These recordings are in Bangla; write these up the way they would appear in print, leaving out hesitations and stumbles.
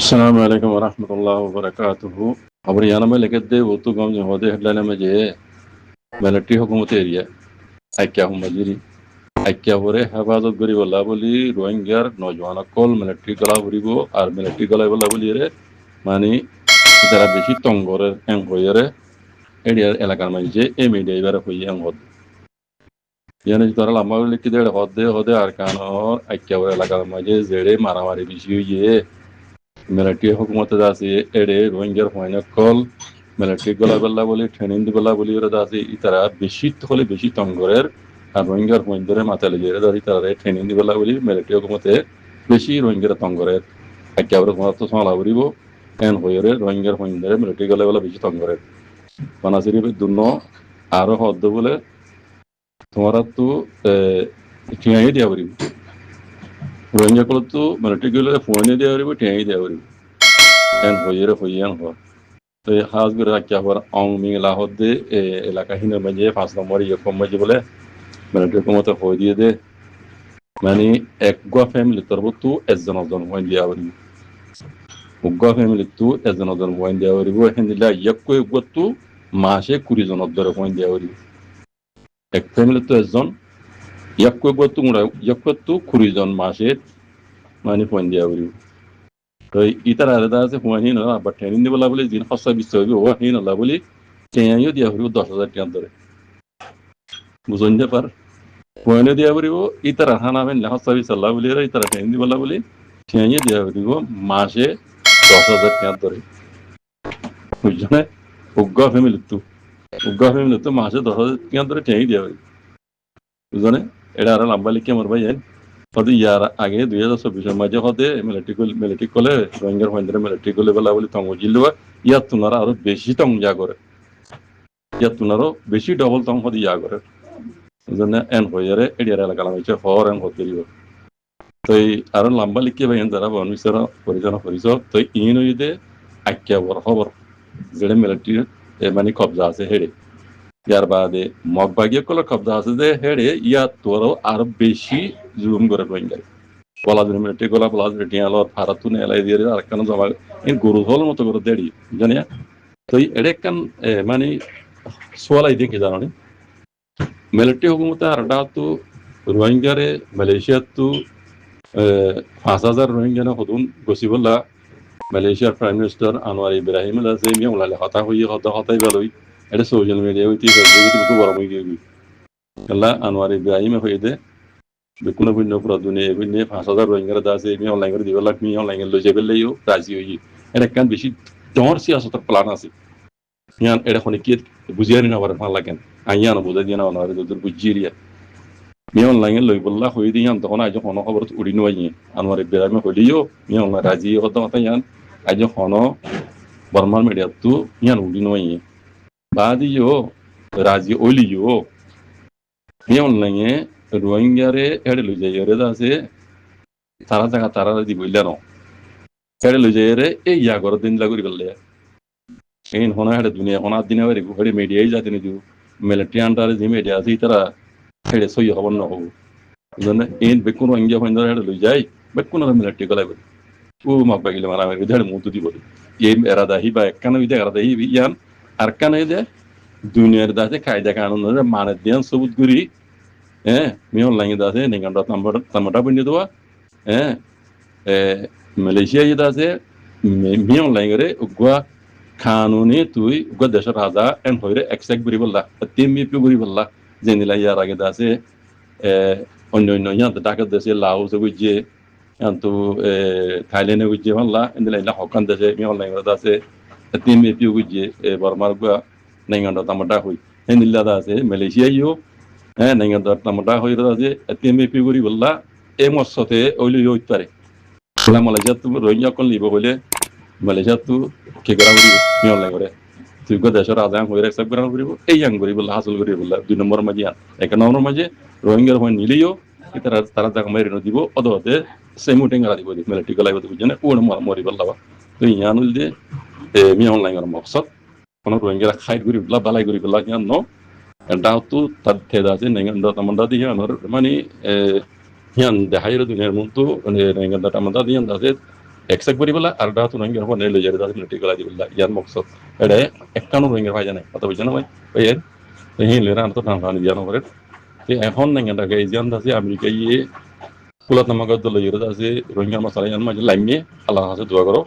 السلام عليكم ورحمة الله وبركاته. أبريانا ملكة وتو قام جهودي هدلانا مجيء ملتي حكومة إيريا أكيا هم مجري أكيا هوري حفاظت غري والله بولي روينجر نوجوانا كل ملتي غلا بريبو আর ملتي غلا والله بولي রে মানে যারা বেশি তঙ্গরের এং হইরে এরিয়ার এলাকার মাঝে এই মিডিয়া এবারে হইয়ে এং হদ ইয়ানি তারা লম্বা লিখি দেড় হদে হদে আর কানর আক্কিয়া এলাকার মাঝে জেড়ে মারামারি বেশি হইয়ে মিলিটারি হুকুমতে আছে এড়ে রোহিঙ্গার হয়না কল মিলিটারি গলা বল্লা বলি ট্রেনিং দিবলা বলি ওরা আছে ইতারা বেশি হলে বেশি তঙ্গরের আর রোহিঙ্গার হইন্দরে মাথালে যে এরা ইতারা ট্রেনিং দিবলা বলি মিলিটারি হুকুমতে বেশি রোহিঙ্গার তঙ্গরের একেবারে তো সমালা বলিব এন হইরে রোহিঙ্গার হইন্দরে মিলিটারি গলা বলা বেশি তঙ্গরের বানাসিরি দুন্ন আরো হদ্দ বলে তোমারা তো ঠিয়াই দিয়া বলিব রোহিঙ্গা গুলো তো মিলিটারি গেলে ফোনে দেওয়া পারিব ঠিয়াই দেওয়া পারিব এন হইরে হইয়ান হয় তো হাজ করে রাখা হওয়ার অং মিংলা হদ্দে এলাকা হিনে বাজে 5 নম্বর কম বাজে বলে মিলিটারি কমতে হয়ে দিয়ে দে মানে এক গোয়া ফ্যামিলি তোর তো একজন ওয়াইন দিয়া পারিব গোয়া ফ্যামিলি তো একজন ওয়াইন দিয়া পারিব হেন দিলা একই গোয়া মাসে 20 জন ধরে ওয়াইন দিয়া পারিব এক ফ্যামিলি তো একজন একই গোয়া তো মুড়া একই তো 20 জন মাসে মানে ওয়াইন দিয়া পারিব তো ইতারা আলাদা আছে হুয়াহি না বা ট্রেনিং দিবলা বলে দিন হসা বিশ্ব হবে হুয়াহি না বলি চেয়াইও দিয়া পারিব 10,000 টাকা ধরে বুঝুন যে পার হুয়াইনে দিয়া পারিব ইতারা হানা বেন হসা বিশ্ব আল্লাহ বলি ইতারা ট্রেনিং দিবলা বলি চেয়াইও দিয়া পারিব মাসে 10,000 টাকা ধরে বুঝছনে উগ্গা ফ্যামিলি তো মাসে 10,000 টাকা ধরে চেয়াই দিয়া পারিব বুঝছনে এটা আর লম্বা লিখে আমার ভাই হয়তো ইয়ার আগে 2024 মাঝে হতে মিলিটারি কলে রোহিঙ্গার হইন্দরে মিলিটারি কলে বলা বলি তঙ্গ জিল্লুয়া ইয়ার তুনারা আরো বেশি তং যা করে ইয়ার তুনারও বেশি ডবল তং হতে ইয়া করে জন্য এন হইয়ারে এরিয়ার এলাকা লাগাইছে হর এন হতে দিব তো আরো লম্বা লিখে ভাই যারা বন বিচার পরিচালনা করিছ তো ইন হইতে আক্কিয়া বর খবর যেটা মিলিটারি মানে কবজা আছে হেড়ে ইয়ার বাদে মগবাগিয়া কলার কবজা আছে যে হেড়ে ইয়া তোরও আরো বেশি জুম করে রোহিঙ্গায় বলাজুর মিলিটারি গোলা বলাজুর টিয়ালর ভারতুন এলাই দিয়ে আর কেন জমা ইন গরু হল মতো করে দেড়ি জানিয়া তো এটা একখান মানে সোয়ালাই দেখে জানি মিলিটারি হুকুমতে আরটা তো রোহিঙ্গারে মালয়েশিয়ার তো 5,000 রোহিঙ্গা হতুন গসিবল্লা মালয়েশিয়ার প্রাইম মিনিস্টার আনোয়ার ইব্রাহিম আছে মিয়াউলালে হতা হইয়ে হতাই বেলই এটা সোশ্যাল মিডিয়া হইতে ফেসবুক বড় হয়ে গিয়ে আল্লাহ আনোয়ার ইব্রাহিম হয়ে দে কোনো ভিন্ন প্রদুনে ভিন্ন 5,000 রোহিঙ্গারা দাসে মি অনলাইন করে দিবে লাখ মি অনলাইন লই যাবে লইও রাজি হই এটা কান বেশি ডর সিয়াসতের প্ল্যান আছে ইয়ান এটা কোন কি বুঝিয়ানি না পারে ভাল লাগেন আইয়া না বুঝাই দিয়া না অনারে দূর বুঝিরিয়া মি অনলাইন লই বললা হই দিয়ান তখন আজ কোন খবর উড়ি নয় আনোয়ার ইব্রাহিম হইলিও মি অনলাইন রাজি হতো কথা ইয়ান আজ কোন বর্মার মিডিয়া তো ইয়ান উড়ি নয় বাদিও রাজি ওলিও মি অনলাইন রোহিঙ্গারে এড়ে লই যাই এরে আছে তারা জায়গা তারা দি বইলা ন এড়ে লই যাই এরে এই ইয়া গর দিন লাগরি বললে এই হনা হেড়ে দুনিয়া হনা দিনে বারে ঘড়ি মিডিয়াই যাতে নিদু মিলিটারি আন্ডারে যে মিডিয়া আছে তারা হেড়ে সই হবন ন হবো জন্য এই বেকুন রোহিঙ্গা হইন্দা হেড়ে লই যাই বেকুন মিলিটারি গলাই বলি ও মাপ বাগিলে মারা মেরে ধরে মুতু দি বলি এই এরা দাহি বা একখানে বিদে এরা দাহি ইয়ান আর কানে দে দুনিয়ার দাতে কায়দা কানুন মানে দেন সবুত করি মি অনলাইন দাসে নিগান্ডা তামাটা বন্ধ দেওয়া মালয়েশিয়া যেটা আছে মি অনলাইন করে উগুয়া কানুনি তুই উগুয়া দেশের রাজা এন হইরে এক্সেক্ট করি বললা তিমি করি বললা জেনিলা ইয়ার আগে দাসে অন্য ইয়ান ঢাকা দেশে লাওস গুজিয়ে তো থাইল্যান্ডে গুজিয়ে বললা এন্দিলা হকান দেশে মি অনলাইন করে দাসে তিমি গুজিয়ে বর্মার গুয়া নিগান্ডা তামাটা হই এন্দিলা দাসে মালয়েশিয়া ইও নাইঙ্গা তামাটা হইরা আছে এতিএমএ পিগুরি বললা এ মসতে ওইলি হইতে পারে বলা মালয়েশিয়া তো রোহিঙ্গা কোন লিব বলে মালয়েশিয়া তো কে করা করিব মি অনলাইন করে তুই গো দেশের রাজা হইরা সব করা করিব এই আং করি বললা হাসল করি বললা 2 নম্বর মাঝে এক নম্বর মাঝে রোহিঙ্গার হই নিলিও তারা তারা জায়গা মাইরে দিব অদতে সেমুটেঙ্গা দিব মিলিটারি গলাই বলতে বুঝনে কোন মরি বললা তো ইয়ানুল দে মি অনলাইন এর মকসদ কোন রোহিঙ্গা খাইট করি বললা বালাই করি বললা জান ন ডাউ তো তার থেদা আছে নেঙ্গা তামান্ডা দিয়ে আনার মানে হিয়ান দেহাইর দুনিয়ার মতো নেঙ্গা তামান্ডা দিয়ে আছে এক্সেপ্ট করি বলা আর ডাহাত রোহিঙ্গার ফোনে লই যাবে দাস মিলিটারি গলা দিবিল্লা ইয়ার মকসদ এটা একখানো রোহিঙ্গার ভাই জানাই কথা বুঝছে না ভাই ওই এর হিন লেরা আনতো টান ইয়ানো করে এখন নাঙ্গাটাকে এই জান আছে আমেরিকা ইয়ে কুলাত নামাগত লই যাবে আছে রোহিঙ্গার মশলা ইয়ান মাঝে লাইমে আল্লাহ হাসে দোয়া করো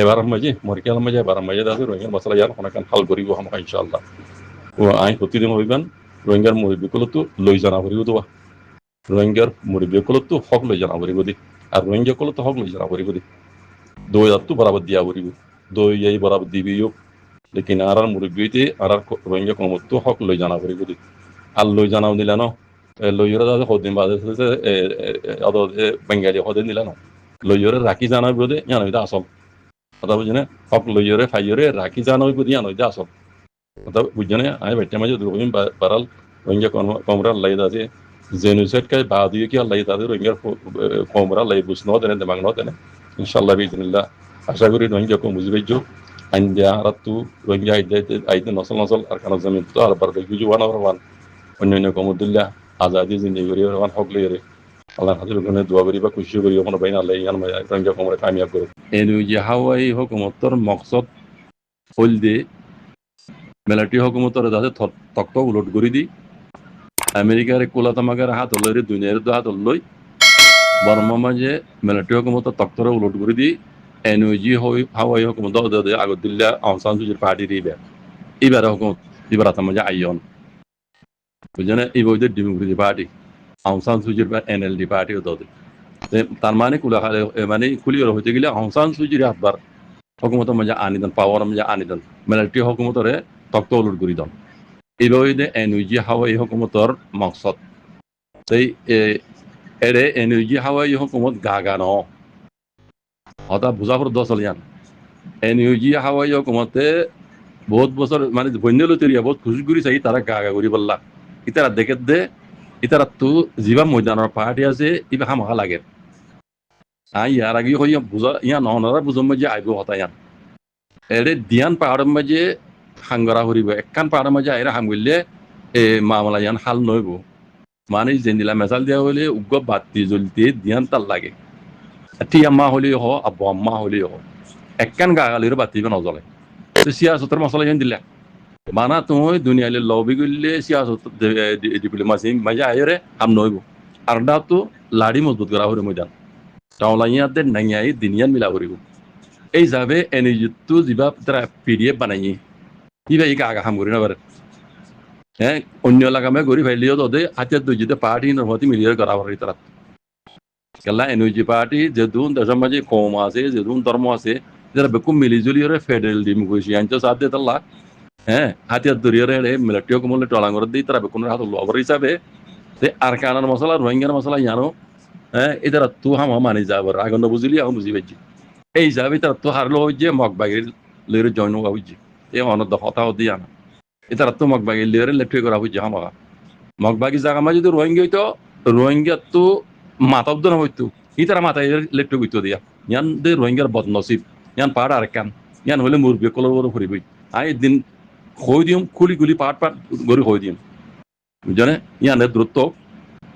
এবার মাঝে মরিকাল মাঝে এবার মাঝে আছে রোহিঙ্গার মশলা ইয়ান অনেক হাল করিব আমরা ইনশাআল্লাহ ও আই প্রতিদিন হইবেন রোহিঙ্গার মুরব্বীগুলোতো লই জানা করিব দোয়া রোহিঙ্গার মুরব্বীগুলোতো হক লই জানা করিব দি আর রোহিঙ্গাগুলোতো হক লই জানা করিব দি দই দাত্তু বরাবর দিয়া করিব দই এই বরাবর দিবিও লেকিন আর মুরব্বীতে আর রোহিঙ্গা কমতো হক লই জানা করিব দি আর লই জানাও দিলা ন লইয়রা দাদা হদিন বাদে অদ বেঙ্গালি হদিন দিলা ন লইয়রে রাখি জানাইব দে জানাই দা আসল কথা বুঝনে হক লইয়রে ফাইয়রে রাখি জানাইব দি জানাই দা আসল কথা বুঝনে আই বাইটা মাঝে দুরবিন বারাল রোহিঙ্গা কমরা লাই দাসে জেনোসাইড কা বাদিয়ে কি আল্লাহ তাদের রোহিঙ্গা কমরা লাই বুঝনো দেনে দেমাগ ন দেনে ইনশাআল্লাহ বিইজনিল্লাহ আশা করি রোহিঙ্গা কম বুঝবেইজো আইন্দা হারাতু রোহিঙ্গা আইতে নসল নসল আর কানা জমিন তো আর বার বিজু ওয়ান আর ওয়ান অন্যান্য কমদুল্লাহ আজাদি জিন্দেগি করি ওয়ান হক লইরে আল্লাহ হাজির কোনে দোয়া করি বা খুশি করি ওখানে বাইনা আল্লাহ ইয়ান মাই রোহিঙ্গা কমরা কামিয়াব করে এনু যে হাওয়াই হুকুমতর মকসদ হল দে মিলিটারি হুকুমতর দাদে তক্ত উলট করে দি আমেরিকার কোলাতামাগার হাত লইরে দুনিয়ার হাত লই বর্মা মাঝে মিলিটারি হুকুমত তক্তরে উলট করে দি এনওজি হাওয়াই হুকুমত আগত দিল্লা আহসান সুজির পার্টি দিবে এবার হুকুমত এবার মাঝে আইয়ন বুঝলেন এই বইদের ডেমোক্রেটিক পার্টি আহসান সুজির এনএলডি পার্টি হতো তার মানে কুলা মানে কুলিয়র হইতে গেলে আহসান সুজির হাতবার হুকুমতের মাঝে আনি দেন পাওয়ার মাঝে আনি দেন মিলিটারি হুকুমতরে তক্ত উলট করে দেন এইভাবে এনওজি হাওয়াই হুকুমতর মকসদ সেই এরে এনওজি হাওয়াই হুকুমত গাগানো হতা বুঝাপুর দশল ইয়ান এনওজি হাওয়াই হুকুমতে বহুত বছর মানে বন্যলো তৈরি বহুত খুশি করি চাই তারা গাগা করি বললা ইতারা দেখে দে ইতারা তো যিবা ময়দানের পার্টি আছে ইবা হামাখা লাগে ইয়ার আগে হইয়া বুঝা ইয়া নহনারা বুঝম মাঝে আইব হতা ইয়ান এরে দিয়ান পাহাড়ের মাঝে হাঙ্গরা হরিব একখান পাহাড়ের মাঝে আইরা হাম করলে মামলা ইয়ান হাল নইব মানে যেদিলা মেসাল দেওয়া হলে উগ্র বাতি জ্বলতে দিয়ান তার লাগে টি আম্মা হলেও হ আব্বু আম্মা হলেও হ একখান গাগালির বাতি নজলে তো সিয়াসতের মশলা ইয়ান দিলা মানা তুমি দুনিয়ালে লবি করলে সিয়াসত ডিপ্লোমাসি মাঝে আইরে হাম নইব আর দা তো লাড়ি মজবুত করা হরে ময়দান টাওলা ইয়াতে নাইয়াই দিনিয়ান মিলা হরিব এই যাবে এনইজিতু যিবা তারা পিডিএফ বানাই ইবা ই আগা হাম করি না পারে হ্যাঁ অন্য এলাকামে গড়ি ফাইলিও তো হাতিয়ার দুই যেতে পার্টি নর্মতি মিলিয়ে করা পারি তারা কেলা এনইজি পার্টি যেদুন দেশের মাঝে কম আছে যেদুন ধর্ম আছে যারা বেকুম মিলিজুলি ফেডারেল ডেমোক্রেসি আনছে সাথ দিয়ে তাল্লা হ্যাঁ হাতিয়ার দরিয়ারে মিলিটারি কমলে টলাঙ্গর দিয়ে তারা বেকুনের হাত লবর হিসাবে আর কানার মশলা রোহিঙ্গার মশলা জানো হ্যাঁ এটারা তো হামা মানি যাবার আগে বুঝলি এখন বুঝি পাইছি এই হিসাবে তারা তো হারলো হইছে মগবাগির লইরে জয়েন হওয়া হইছে এই অনদ হতা হতে জানা এটারা তো মগবাগির লইরে লেট্রি করা হইছে হামা মগবাগি জায়গা মাঝে যদি রোহিঙ্গা হইতো রোহিঙ্গা তো মাতাব্দ না হইতো ইতারা মাথায় লেট্রি হইতো দিয়া ইয়ান দে রোহিঙ্গার বদনসিব ইয়ান পাহাড় আর কান ইয়ান হলে মুরব্বী কলর ফুরিবই আই দিন হই দিম খুলি খুলি পাট পাট গড়ি হই দিম বুঝনে ইয়ানের দ্রুত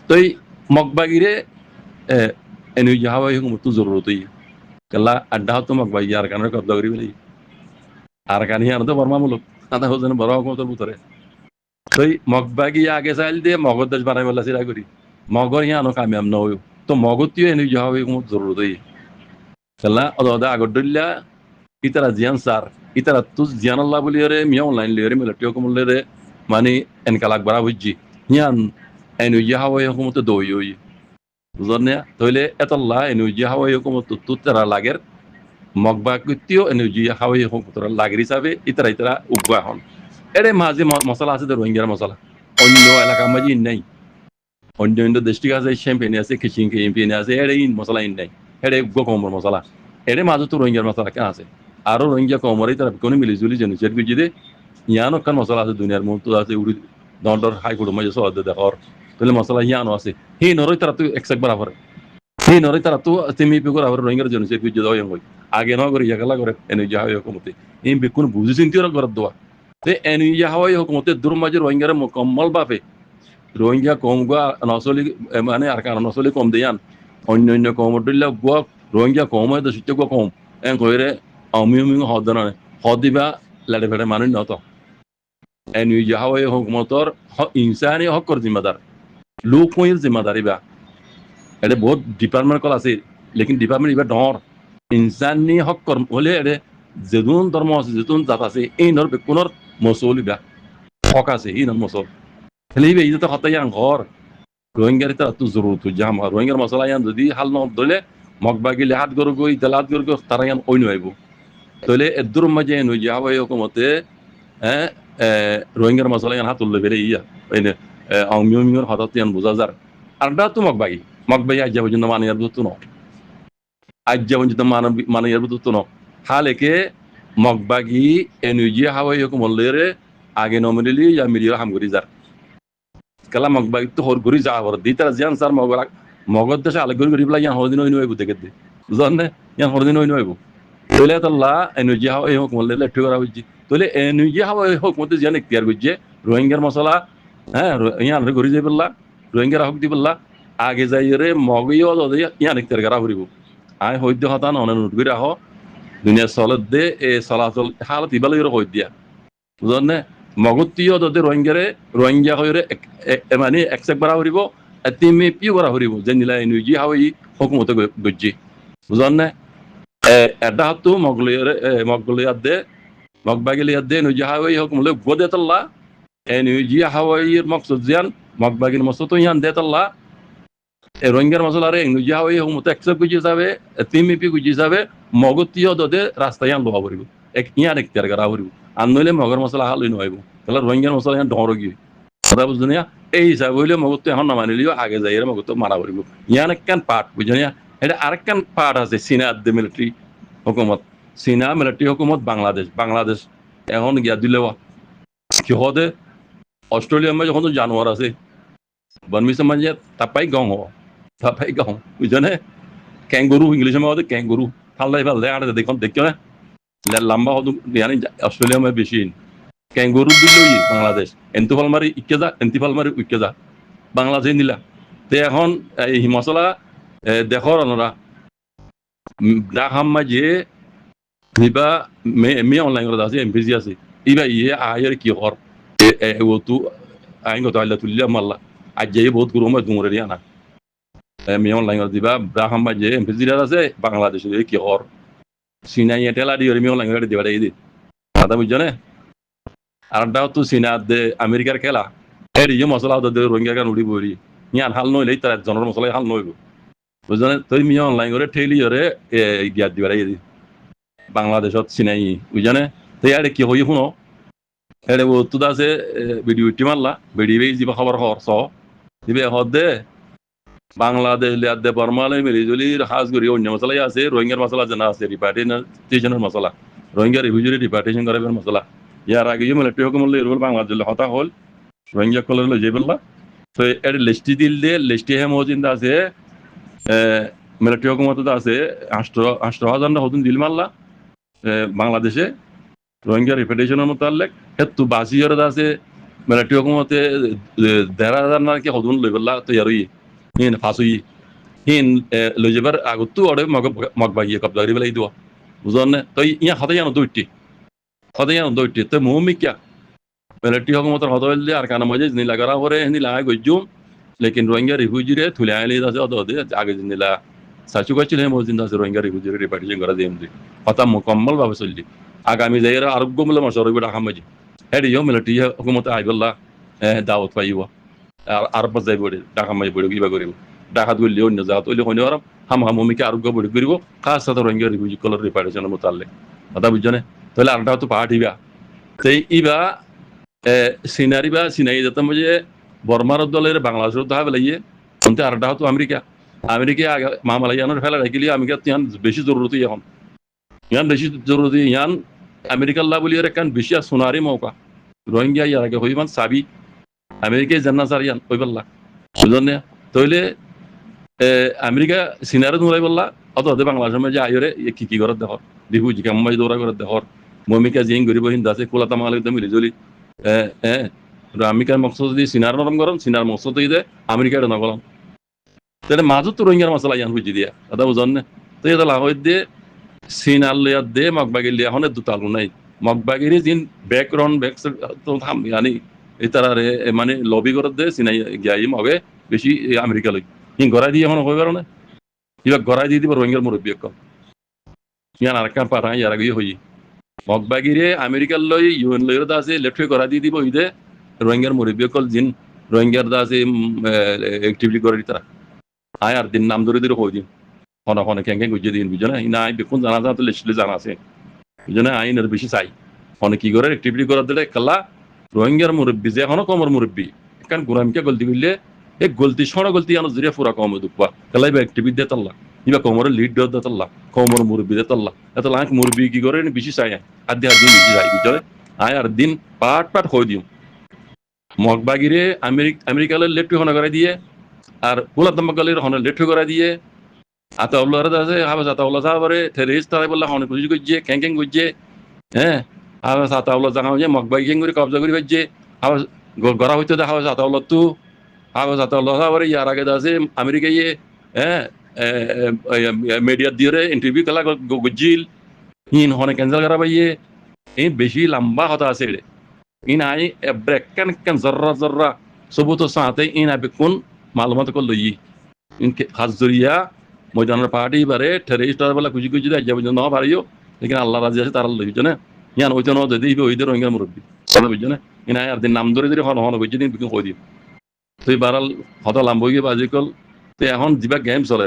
তই মগবাগিরে এনইজি হাওয়াই হুকুমত জরুরত কেলা আড্ডা হতো মগবাগি আর কানের কব্জা করি বলি আর কানি ইয়ান তো বর্মা মূলক আদা হোসেন বড় হুকুমতের ভিতরে তই মগবাগি আগে চাইল দিয়ে মগর দেশ বানাই বলা চিরা করি মগর ইয়ানো কামিয়াম নয় তো মগতিও এনইজি হাওয়াই হুকুমত জরুরত কেলা অদা আগর দলিয়া ইতারা জিয়ান সার ইতারা তুজ জিয়ান আল্লাহ বলি রে মিয়া অনলাইন লিয়ে রে মিলিটারি হুকুমত রে মানে এনকালাক বাড়া বুঝছি ইয়ান এনইজি হাওয়াই হুকুমত দই হই বুঝনে তাহলে এতল্লা এনইজি হাওয়াই হুকুমত তো তারা লাগের মগবাগতিও এনইজি হাওয়াই হুকুমত লাগের হিসাবে ইতারা উগ্রা হন এরে মাঝে মশলা আছে রোহিঙ্গার মশলা অন্য এলাকার মাঝে নাই অন্য ডিস্ট্রিক্ট আছে শ্যাম্পেনি আছে খিচিং এমপিনি আছে এরে মশলা নাই এরে উগ্র কমর মশলা এরে মাঝে তো রোহিঙ্গার মশলা কেন আছে আরো রোহিঙ্গা কমরে তারা কোনো মিলিজুলি জেনুসেট বুঝি দে ইয়ানো কান মশলা আছে দুনিয়ার মতো আছে উড়ি দণ্ডর হাইকোর্টের মাঝে সহ দেখর তাহলে মশলা ইয়ানো আছে হি নরই তারা তো একসাক বরাবর হি নরই তারা তো তিমি পিকর আবার রোহিঙ্গার জেনুসেট বুঝি দেওয়া হয় আগে ন করে ইয়াকালা করে এনইজি হাওয়াই হুকুমতে এই বিকুন বুঝি চিন্তিও করে দেওয়া তে এনইজি হাওয়াই হুকুমতে দূর মাঝে রোহিঙ্গার মোকাম্মল বাপে রোহিঙ্গা কম গুয়া নসলি মানে আর কারণ নসলি কম দেয়ান অন্য কমর দিল্লা গুয়া রোহিঙ্গা কম হয় তো সুযোগ কম এন কইরে অমিউমি হদনা হদিবা লাড়ে ফেড়ে মানুষ নত এ নিউ জাহাওয়ে হুকুমতর ইনসানি হকর জিম্মাদার লোক কইর জিম্মাদারি বা এটা বহুত ডিপার্টমেন্ট কল আছে লেকিন ডিপার্টমেন্ট ইবা ডর ইনসানি হকর হলে এটা যেদুন ধর্ম আছে যেদুন জাত আছে এই নর বেকুনর মসৌল ইবা হক আছে এই নর মসৌল হেলে ইবা ইজত হতাই আং ঘর রোহিঙ্গার তা তো জরুরত জাম রোহিঙ্গার মশলা ইয়ান যদি হাল ন দলে মগবাগিলে হাত গরু গই তেলাত গরু তারা ইয়ান ওই নইব তলে এদুর মাঝে নই যাওয়া হকুমতে হ্যাঁ রোহিঙ্গার মশলা ইয়ান হাত উল্লে বেরে ইয়া ওইনে অমিয়র হঠাৎ ইয়ান বোঝা যার আর দা তো মগবাগি আজ পর্যন্ত মানিয়ার বুঝতো ন আজ পর্যন্ত মানিয়ার বুঝতো ন হালেকে মগবাগি এনুজি হাওয়াই হকুমলেরে আগে নমিলি ইয়া মিলিও হামগুরি যার kala magbag to hor guri ja hor di tara jian sar mogod desha ala guri bla yan hodin oy noy bu degedde zonne yan hodin oy noy bu tole talla energy ha hok molle le tigara hujji tole energy ha hok modde jian ikhtiyar gujje rohingya masala ha yan guri je billa rohingya hok di billa age jaire mogiyo do yan ikhtiyar gara huribu ay hoidde hatan onan guri ho dunya solodde e salatul halat ibalo yoro hoiddiya zonne মগতীয় যদি রোহিঙ্গা হইরে মানে একসেপ্ট করা হরিব এতিমে পিও করা হরিব যে নিলা এনুজি হাওই হুকুমতে গজ্জি বুঝন না এটা হতো মগবাগিলিয়ার দে এনুজি হাওই হুকুমলে গদে তাল্লা এনুজি হাওইর মকসদ জিয়ান মগবাগির মকসদ ইয়ান দে তাল্লা রোহিঙ্গার মশলারে এনুজি হাওই হুকুমতে একসেপ্ট গজ্জি যাবে এতিমে পি গজ্জি যাবে মগতীয় দদে রাস্তা ইয়ান লোয়া হরিব ইয়ান এখতিয়ার করা হরিব আনলে মগর মশলা হালই নইব তাহলে রোহিঙ্গার মশলা ইয়ান ডর গিয়ে কথা বুঝলি এই হিসাবে হইলে মগত এখন নামানিলিও আগে যাই মগত মারা পড়িব ইয়ান একখান পার্ট বুঝলি এটা আরেকখান পার্ট আছে চীনা মিলিটারি হুকুমত চীনা মিলিটারি হুকুমত বাংলাদেশ এখন গিয়া দিলে সিহঁতে অস্ট্রেলিয়ার মাঝে যখন জানোয়ার আছে বনমিসের মাঝে তাপাই গাও বুঝলে ক্যাঙ্গুরু ইংলিশের মধ্যে ক্যাঙ্গুরু ফাল্লাই আর দেখুন দেখছো না লম্বা হতো yani অস্ট্রেলিয়া মে বেশি ক্যাঙ্গুরু দিলই বাংলাদেশ এন্তিফাল মারি উইকে যা বাংলাদেশ নিলা তে এখন এই মশলা দেখর অনরা ডাহাম্মা যে নিবা মে অনলাইন করে আছে এমপিজি আছে ইবা ইয়ে আয়ের কি হর ও তু আইন গত আল্লাহ তুল্লা মাল্লা আজ যাই বহুত গুরু মে দুমরে দিয়া না মে অনলাইন করে দিবা ডাহাম্মা যে এমপিজি আছে বাংলাদেশের কি হর সিনাই টেলা দিয়ে মিও লাগে দিবা এই কথা বুঝছো না আরটাও তো সিনা দে আমেরিকার খেলা এর যে মশলা দে রোহিঙ্গা গান উড়ি বড়ি ইয়ান হাল নইলে তার জনের মশলা হাল নইব বুঝছো না তুই মিও অনলাইন করে ঠেলি ওরে গিয়া দিবা এই বাংলাদেশত সিনাই বুঝছো না তুই আরে কি হই শুনো এরে ও তো আছে ভিডিও টিমাল্লা ভিডিও যিবা খবর স দিবে হদে বাংলাদেশ লিয়াদে বর্মালে মিলিজুলির হাজগুড়ি অন্য মশলাই আছে রোহিঙ্গার মশলা জানা আছে রিপার্টেশনের মশলা রোহিঙ্গা রিফিউজি রিপার্টেশন করার মশলা ইয়ার আগে মিলিটারি হুকুমলে এরবল বাংলাদেশ হতা হল রোহিঙ্গা কলেজ যে বললা তো এর লিস্টি দিল দে লিস্টি হে মজিন্দা আছে মিলিটারি হুকুমত আছে 8,000 হতুন দিল মাল্লা বাংলাদেশে রোহিঙ্গা রিপার্টেশনের মোতালেক হেতু বাসিয়র আছে মিলিটারি হুকুমতে 1,500 নাকি হতুন লইবল্লা তো ইয়ারই হিন ফাঁসুই হিন লইবার আগতো অরে মগবাগিয়ে কবজারি বেলাই দিও বুঝন না তো ইয়া হতাইয়ানো দুইটি তো মুমিকা মিলিটারি হুকুমতের হতইলে আর কানা মজে নিলা করা পরে নিলা গজুম লেকিন রোহিঙ্গা রিফিউজি রে থুলে আইলে আছে অদে আগে নিলা সাচু গছিল হে মজিন্দা আছে রোহিঙ্গা রিফিউজি রিপার্টিশন করা দেম দি হতা মুকম্মল ভাবে চললি আগামী যাইরা আরোগ্য মূল্য মশর বিড়া হামাজি হেডি মিলিটারি হুকুমত আইবল্লা দাওয়াত পাইবা আর আরব যাই বড়ে ঢাকা মাই বড়ে কিবা করিব ঢাকা গলি অন্য জায়গা তৈলি হইনি আর হামহামিকে আরোগ্য বড়ে করিব খাস সাথে রোহিঙ্গা রিফিউজি কলর রিপার্টিশনের মোতালে কথা বুঝছনে তাহলে আরটা তো পাঠিবা সেই ইবা সিনাই যেতাম যে বর্মার দলের বাংলাদেশের দাহা বেলাইয়ে অন্তে আরটা তো আমেরিকা মামালাইয়ানোর ফেলা রাখিলি আমেরিকা ইয়ান বেশি জরুরত এখন ইয়ান বেশি জরুরত ইয়ান আমেরিকার লা বলি এর কান বেশি সোনারি মৌকা রোহিঙ্গা ইয়ার আগে হইমান সাবি আমেরিকায় জান্না সার ইয়ান হইবাল্লা বুঝনে তইলে আমেরিকা সিনারে দৌড়াই বললা অত বাংলাদেশের মাঝে আইরে কি করে দেখ রিফিউজি কামাই দৌড়া করে দেখ মমিকা জিং গরিব হিন্দা আছে কোলাতা মালিক মিলি জলি আমেরিকার মকসদ দিয়ে সিনার নরম গরম সিনার মকসদ দিয়ে আমেরিকার নগরম তাহলে মাজত তো রোহিঙ্গার মশলা ইয়ান বুঝি দিয়া কথা বুঝন না তো এটা লাহত দে সিনার লিয়া দে মগবাগির লিয়া হনে দুতালু নাই মগবাগির জিন ব্যাকগ্রাউন্ড ব্যাক তো থাম yani এতারে মানে লবি করত দে সিনাই গিয়াই মগে বেশি আমেরিকা লই হিং গড়াই দিয়ে এখন হইবার না ইবা গড়াই দিয়ে দিব রোহিঙ্গার মুরব্বী এক ইয়ান আর কাম পাঠা ইয়ার আগে হই মগবাগিরে আমেরিকার লই ইউএন লইর দা আছে লেফটে গড়াই দিয়ে দিব ইদে রোহিঙ্গার মুরব্বী কল জিন রোহিঙ্গার দা আছে অ্যাক্টিভিটি করে তারা আয় আর দিন নাম ধরে ধরে হই দিন হন হন কেন কেন গুজে দিন বুঝো না না আই বেকুন জানা জানা তো লিস্টে জানা আছে বুঝো না আইনের বেশি চাই হন কি করে অ্যাক্টিভিটি করার দিলে কালা রোহিঙ্গার মুরব্বী যে হন কমর মুরব্বী কারণ গুরামকে গলতি করলে এই গলতি সরা গলতি আনো জুড়ে পুরা কম দুপা কালাই বা অ্যাক্টিভিটি দে তাল্লা ইবা কমরের লিড দে তাল্লা কমর মুরব্বী দে তাল্লা এত লাখ মুরব্বী কি করে বেশি চাই আদি আদি বেশি চাই বুঝো আয় আর দিন পাট পাট হই দিও মগবাগিরে আমেরিকালের লেফট হন করে দিয়ে আর পোলা দমকালের হন লেফট করে দিয়ে আতাউল্লাহ আছে হাবাস আতাউল্লাহ সাহাবারে থেরিস তাই বললা হন কুজি গজ্জে ক্যাং গজ্জে হ্যাঁ হাবাস আতাউল্লাহ জানা হয়ে মগবাই ক্যাং করে কবজা করে গজ্জে হাবাস গড়া হইতে দে হাবাস আতাউল্লাহ তু হাবাস আতাউল্লাহ সাহাবারে ইয়ার আগে আছে আমেরিকা ইয়ে হ্যাঁ মিডিয়া দিয়ে ইন্টারভিউ কলা গজ্জিল হিন হনে ক্যান্সেল করা পাইয়ে এই বেশি লম্বা কথা আছে ইন আই ব্রেক কান কান জর্রা জর্রা সবুত সাথে ইন আবে কোন মালুমাত কল লই ইন হাজরিয়া ময়দানের পার্টি বারে টেরিস্টার বলা কুজি কুজি দে যাবে না পারিও লেকিন আল্লাহ রাজি আছে তারা লই জানে ইয়ান ওইতো ন দেই ওইদের রোহিঙ্গা মুরব্বী কথা বুঝছো না ইন আই আর দিন নাম ধরে ধরে হন হন বুঝি দিন বিকন কই দিন তুই বারাল হতা লাম্বই বাজি কল তো এখন যিবা গেম চলে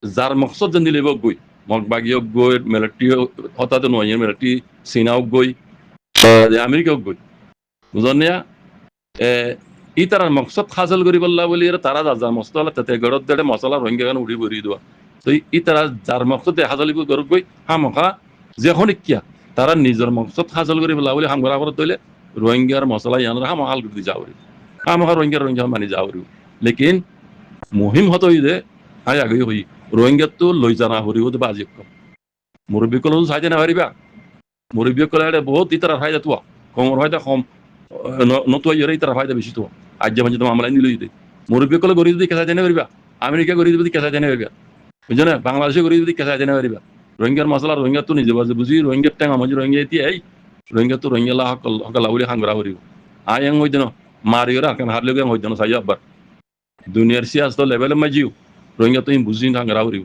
যার মকসদ যেন দিলে গই মগবাগিও গই মিলিটারি হতাতে নয় মিলিটারি চীনাও গই আমেরিকাও গই বুঝনিয়া ই তার মকসদ হাসিল করি বললা বলি তারা যার মসলা তাতে গড়ত দেড়ে মশলা রোহিঙ্গা গান উড়ি বড়ি দেওয়া তো ই তারা যার মকসদ হাসিল গড় গই হামখা যখন কিয়া তারা নিজের মকসদ হাসিল করি বললা বলি হামগরা করে তৈলে রোহিঙ্গার মশলা ইয়ানোর হাম হাল করে যাওয়ারি হামখা রোহিঙ্গা মানি যাওয়ারি লেকিন মুহিম হতো যে হাই আগে হই রোহিঙ্গা তো লই জানা হরি হতে বাজি কম মুরব্বী কল সাইতে না পারিবা মুরব্বী কল বহুত ইতারা ফায়দা তো কমর ফায়দা কম নতুন ইয়ারে ইতারা ফায়দা বেশি তো আজ যেমন যেমন আমলাই নিলই দে মুরব্বী কল গরি যদি কেসা জানে পারিবা আমেরিকা গরি যদি কেসা জানে পারিবা বুঝছো না বাংলাদেশে গরি যদি কেসা জানে পারিবা রোহিঙ্গার মশলা রোহিঙ্গা তো নিজে বাজে বুঝি রোহিঙ্গার ট্যাং আমার রোহিঙ্গা এটি এই রোহিঙ্গা তো রোহিঙ্গা লা হকল লাউলি হাঙ্গরা হরিব আয় আং হই দেন মারিওরা কেন হারলে কেন হই দেন সাই আবার দুনিয়ার সিয়াস তো লেভেলে মাজিও রোহিঙ্গা তো বুঝি হাঙ্গরা হরিব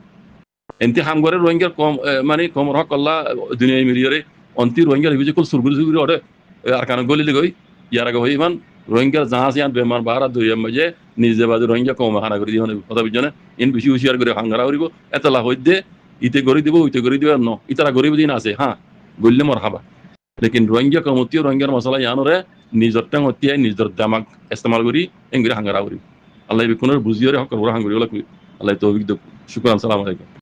এনতি হামগরে রোহিঙ্গার কম মানে কমর হকল্লা দুনিয়া মিলিয়রে অন্তি রোহিঙ্গার হিবিজে কল সুরগুরি সুরগুরি ওরে আর কান গলি গই ইয়ার আগে হই ইমান রোহিঙ্গার জাহাজ ইয়ান বেমার বাহারা দুই মাঝে নিজে বাজে রোহিঙ্গা কম হানা করে দিয়ে কথা বুঝছো না ইন বেশি হুশিয়ার করে হাঙ্গারা হরিব এতলা হই দে ইতে গড়ি দিব উইতে গড়ি দিব ন ইতারা গরিব দিন আছে হ্যাঁ গল্লে মর হাবা লেকিন রোহিঙ্গা কমতি রোহিঙ্গার মশলা ইয়ানরে নিজর টাং হতিয়াই নিজর দামাক ইস্তেমাল করি এঙ্গরে হাঙ্গারা হরিব আল্লাহ বিকুনের বুঝিয়রে হক হাঙ্গরি আল্লাহ তৌফিক দেব শুকরান সালাম আলাইকুম